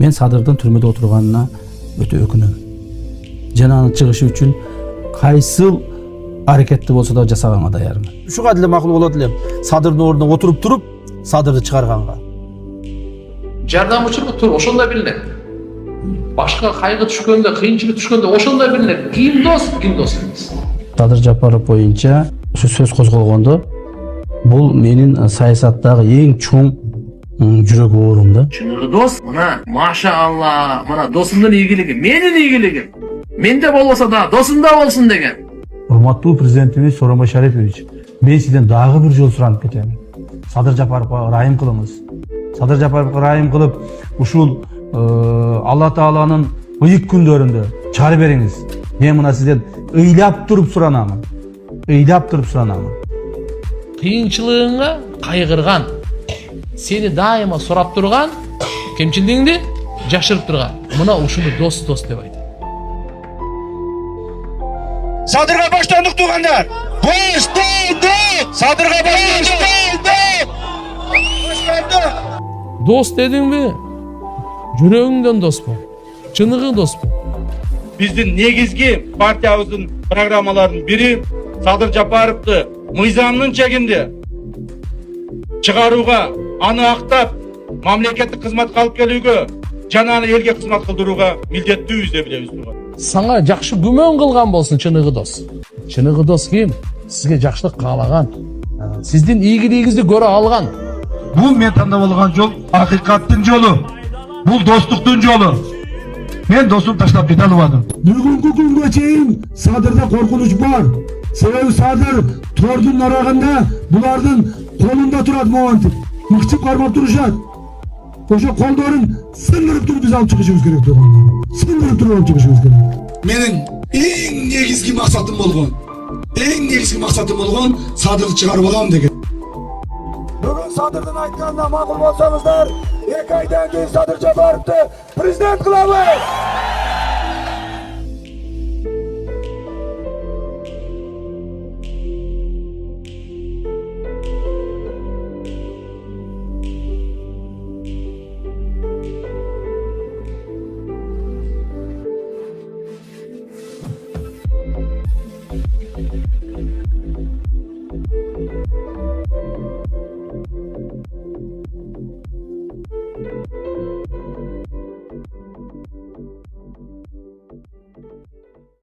Men Садырдын түрмөдө отурганына өтө өкүнөм. Жана анын чыгышы үчүн кайсыл аракетти болсо да жасаганга даярмын. Ушуга деле макул болот элем. Садырдын ордуна отуруп туруп, Садырды чыгарганга. Жардамчылык тур ошондой билинет. Башка кайгы түшкөндө, кыйынчылык түшкөндө ошондой билинет. Ким дос эмес. Садыр Жапаров боюнча сөз козголгондо бул менин саясаттагы эң чоң жүрөк оорум да. Чыныгы дос, мына машаалла, мына досумдун ийгилиги, менин ийгилигим. Менде болбосо да досумда болсун деген. Урматтуу президентибиз Сооронбай Шарипович, мен сизден дагы бир жол суранып кетем. Садыр Жапаровго ырайым кылыңыз. Садыр Жапаровго ырайым кылып, ушул Алла Тааланын ыйык күндөрүндө чыгарып бериңиз. Мен мына сизден ыйлап туруп суранамын. Кыйынчылыгыңа кайгырган, сени дайыма сурап турган, кемчилдигиңди жашырып турган. Мына ушуну дос деп айтат. Садырга баштандык туугандар. Баштандык! Садырга баштандык! Дос дедиңби? Жүрөгүңдөн дос бол. Чыныгы дос бол. Биздин негизги партиябыздын программаларынын бири Садыр Жапаровду мыйзамдын чегинде чыгарууга, аны актап, мамлекеттик кызматка алып келүүгө, жана аны элге кызмат кылдырууга милдеттүүбүз деп билебиз. Саңа жакшы күмөн кылган болсун чыныгы дос. Чыныгы дос ким? Сизге жакшылык каалаган, сиздин ийгилигиңизди көрө алган. Бул мен тандап алган жол акыйкаттын жолу. Бул достуктун жолу. Мен досум таштап кете албадым. Бүгүнкү күнгө чейин Садырда коркунуч бар. Себеби Садыр тордун нарагында булардын колунда турат моментип. Мыкчып кармап турушат. Ошо колдорун сындырып туруп биз алып чыгышыбыз керек турган. Сындырып туруп алып чыгышыбыз керек. Менин эң негизги максатым болгон Садырды чыгарып алам деген. Бүгүн Садырдын айтканына макул болсоңуздар, 2 айдан кийин Садыр Жапаровду президент кылабыз.